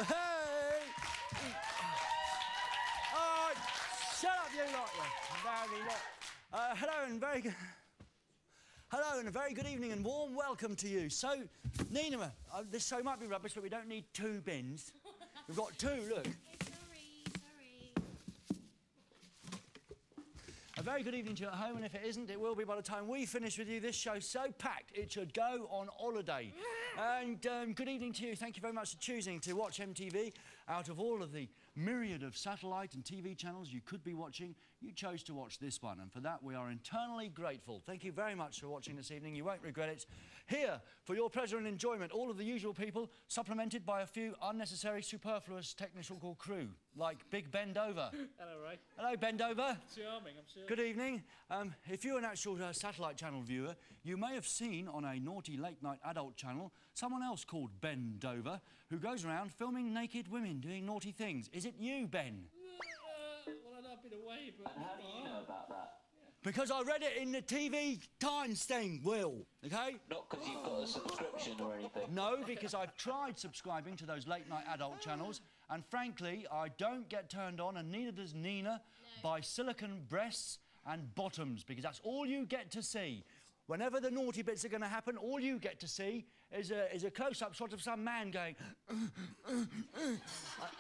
Hey! Oh, shut up, you lot, you rowdy lot. Hello and a very good evening and warm welcome to you. So, Nina, this show might be rubbish, but we don't need two bins. We've got two, look. Sorry. A very good evening to you at home, and if it isn't, it will be by the time we finish with you. This show's so packed, it should go on holiday. And good evening to you. Thank you very much for choosing to watch MTV. Out of all of the myriad of satellite and TV channels you could be watching, you chose to watch this one, and for that we are eternally grateful. Thank you very much for watching this evening. You won't regret it. Here, for your pleasure and enjoyment, all of the usual people, supplemented by a few unnecessary, superfluous technical crew, like Big Bendover. Hello, Ray. Hello, Bendover. Charming, I'm sure. Good evening. If you're an actual satellite channel viewer, you may have seen on a naughty late-night adult channel someone else called Ben Dover who goes around filming naked women doing naughty things. Is it you, Ben? Well, I've been away, but... How do you know about that? Because I read it in the TV Times thing, Will, OK? Not because you've got a subscription or anything? No, because I've tried subscribing to those late-night adult channels, and frankly, I don't get turned on, and neither does Nina, by silicone breasts and bottoms, because that's all you get to see. Whenever the naughty bits are going to happen, all you get to see is a close-up shot of some man going...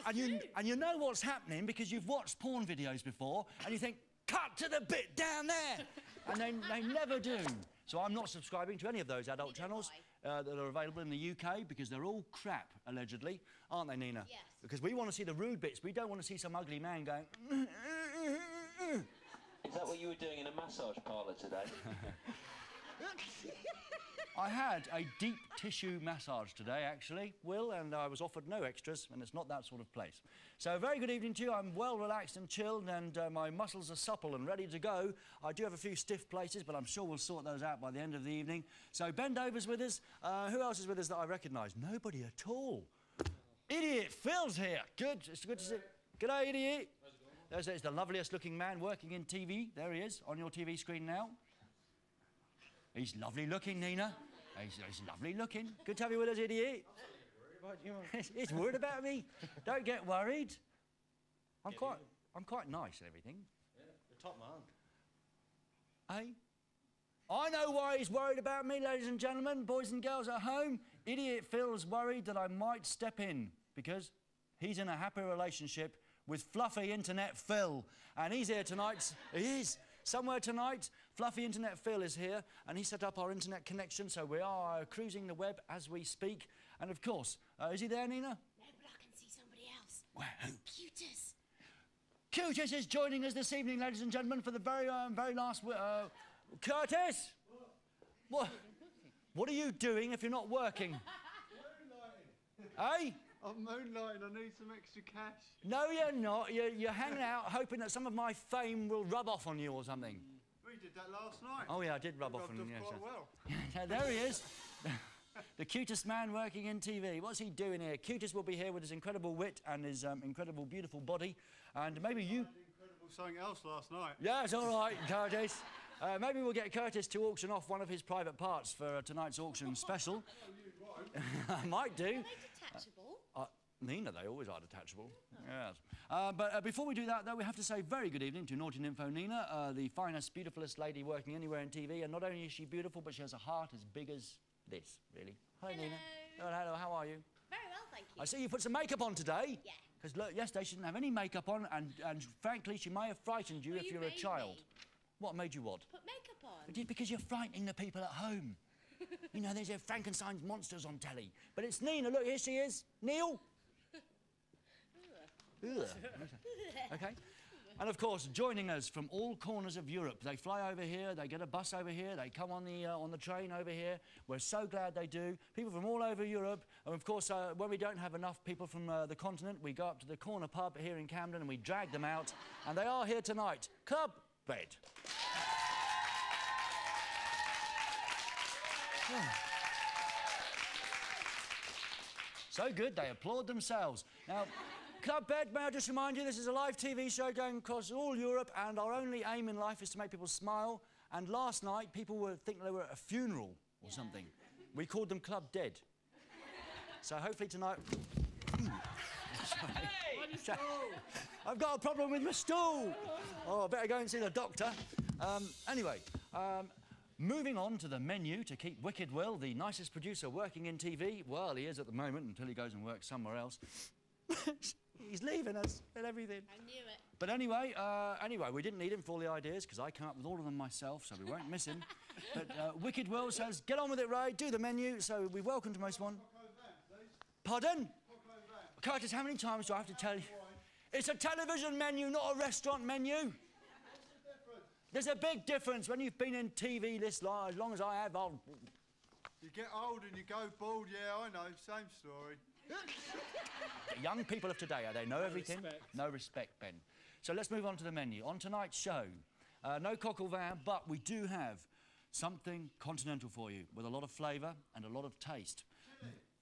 and you know what's happening because you've watched porn videos before, and you think, cut to the bit down there! And they never do. So I'm not subscribing to any of those adult channels that are available in the UK because they're all crap, allegedly. Aren't they, Nina? Yes. Because we want to see the rude bits. We don't want to see some ugly man going... Is that what you were doing in a massage parlour today? I had a deep tissue massage today, actually, Will, and I was offered no extras, and it's not that sort of place. So, a very good evening to you. I'm well relaxed and chilled, and my muscles are supple and ready to go. I do have a few stiff places, but I'm sure we'll sort those out by the end of the evening. So, Bendover's with us. Who else is with us that I recognise? Nobody at all. Idiot Phil's here. Good. It's good to see. G'day, Idiot. There's the loveliest-looking man working in TV. There he is, on your TV screen now. He's lovely-looking, Nina. He's lovely-looking. Good to have you with us, Idiot. He's worried about me. Don't get worried. I'm quite nice and everything. Yeah, you're top man. Hey? I know why he's worried about me, ladies and gentlemen, boys and girls at home. Idiot Phil's worried that I might step in because he's in a happy relationship with Fluffy Internet Phil. And he's here tonight. He is. Somewhere tonight, Fluffy Internet Phil is here, and he set up our internet connection, so we are cruising the web as we speak. And, of course, is he there, Nina? No, but I can see somebody else. Where? Who? Cutus. Cutus is joining us this evening, ladies and gentlemen, for the very last... Curtis! What are you doing if you're not working? Moonlighting. Eh? I'm moonlighting, I need some extra cash. No, you're not. You're hanging out hoping that some of my fame will rub off on you or something. We did that last night. Oh, yeah, I did rub off on you. Rubbed off quite well. Yeah, there he is. The cutest man working in TV. What's he doing here? Cutest will be here with his incredible wit and his incredible, beautiful body. And maybe you... I had incredible something else last night. Yeah, it's all right, Curtis. Maybe we'll get Curtis to auction off one of his private parts for tonight's auction special. Oh, you won't. I might do. Are they detachable? Nina, they always are detachable. Oh. Yes. But before we do that, though, we have to say very good evening to Naughty Nympho Nina, the finest, beautifulest lady working anywhere in TV. And not only is she beautiful, but she has a heart as big as this, really. Hello, Nina. Hello, how are you? Very well, thank you. I see you put some makeup on today. Yeah. Because, look, yesterday she didn't have any makeup on, and frankly, she may have frightened you if you're a child. What made you what? Put makeup on. It is because you're frightening the people at home. You know, there's Frankenstein's monsters on telly. But it's Nina, look, here she is. Neil. OK. And, of course, joining us from all corners of Europe. They fly over here, they get a bus over here, they come on the train over here. We're so glad they do. People from all over Europe. And, of course, when we don't have enough people from the continent, we go up to the corner pub here in Camden and we drag them out. And they are here tonight. Club Bed. So good, they applaud themselves. Now, Club Bed, may I just remind you, this is a live TV show going across all Europe, and our only aim in life is to make people smile. And last night, people were thinking they were at a funeral or something. We called them Club Dead. So hopefully tonight... Sorry. I've got a problem with my stool. Oh, I better go and see the doctor. Anyway, moving on to the menu to keep Wicked Will, the nicest producer working in TV. Well, he is at the moment until he goes and works somewhere else. He's leaving us and everything. I knew it. But anyway, we didn't need him for all the ideas because I came up with all of them myself, so we won't miss him. But Wicked Will says, get on with it, Ray, do the menu. So we welcomed Most Wanted. Pardon? Curtis, how many times do I have to tell you? It's a television menu, not a restaurant menu. There's a big difference. When you've been in TV this long, as long as I have, You get old and you go bald, yeah, I know, same story. The young people of today, they know everything. Respect. No respect, Ben. So let's move on to the menu. On tonight's show, no coq au vin, but we do have something continental for you with a lot of flavour and a lot of taste.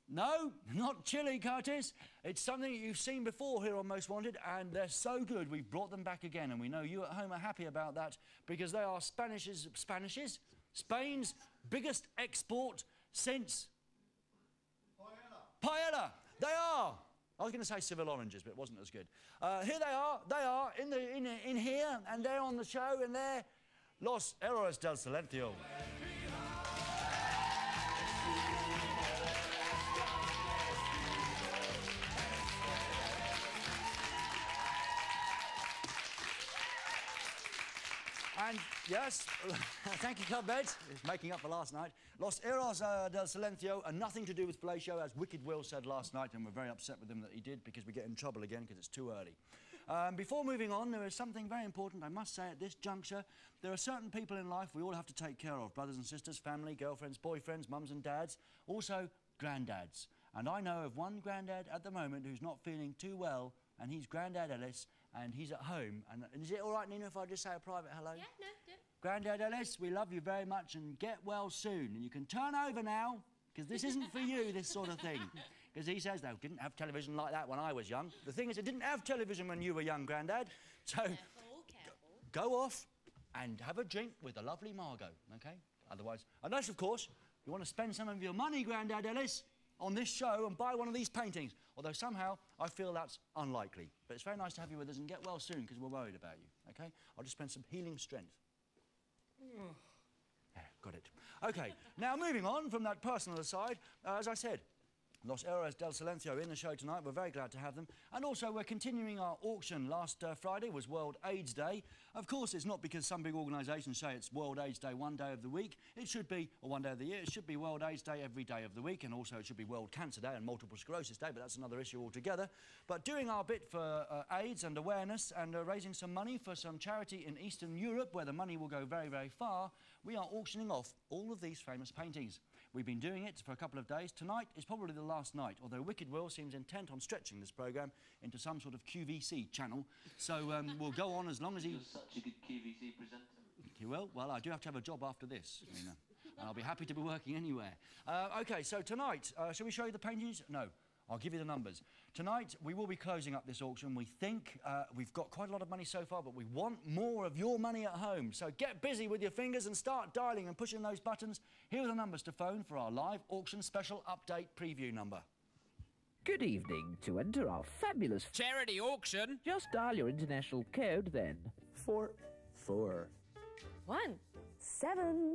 No, not chili, Curtis. It's something that you've seen before here on Most Wanted, and they're so good we've brought them back again, and we know you at home are happy about that because they are Spain's biggest export since... Paella. They are. I was going to say Seville oranges, but it wasn't as good. Here they are. They are in here, and they're on the show, and they're Los Héroes del Silencio. And yes, thank you, Cubbed. It's making up for last night. Los Héroes del Silencio are nothing to do with fellatio, as Wicked Will said last night, and we're very upset with him that he did because we get in trouble again because it's too early. Before moving on, there is something very important I must say at this juncture. There are certain people in life we all have to take care of. Brothers and sisters, family, girlfriends, boyfriends, mums and dads, also granddads. And I know of one granddad at the moment who's not feeling too well, and he's Grandad Ellis, and he's at home. And is it all right, Nina, if I just say a private hello? Yeah, no, do it. Grandad Ellis, we love you very much, and get well soon. And you can turn over now, because this isn't for you, this sort of thing. Because he says they didn't have television like that when I was young. The thing is, it didn't have television when you were young, Grandad. So Careful. go off and have a drink with the lovely Margot, OK? Otherwise, unless, of course, you want to spend some of your money, Grandad Ellis, on this show and buy one of these paintings. Although somehow I feel that's unlikely. But it's very nice to have you with us, and get well soon because we're worried about you, OK? I'll just spend some healing strength. Yeah, got it. OK, now moving on from that personal aside, as I said, Los Héroes del Silencio in the show tonight. We're very glad to have them. And also, we're continuing our auction. Last Friday was World AIDS Day. Of course, it's not because some big organisations say it's World AIDS Day one day of the week. It should be, or one day of the year, it should be World AIDS Day every day of the week. And also, it should be World Cancer Day and Multiple Sclerosis Day, but that's another issue altogether. But doing our bit for AIDS and awareness and raising some money for some charity in Eastern Europe, where the money will go very, very far, we are auctioning off all of these famous paintings. We've been doing it for a couple of days. Tonight is probably the last night, although Wicked Will seems intent on stretching this programme into some sort of QVC channel. So we'll go on as long as he... You're such a good QVC presenter. He will? Well, I do have to have a job after this, you know, and I'll be happy to be working anywhere. OK, so tonight, shall we show you the paintings? No. I'll give you the numbers. Tonight, we will be closing up this auction. We think we've got quite a lot of money so far, but we want more of your money at home. So get busy with your fingers and start dialing and pushing those buttons. Here are the numbers to phone for our live auction special update preview number. Good evening. To enter our fabulous charity auction, just dial your international code then. 4 4 1 7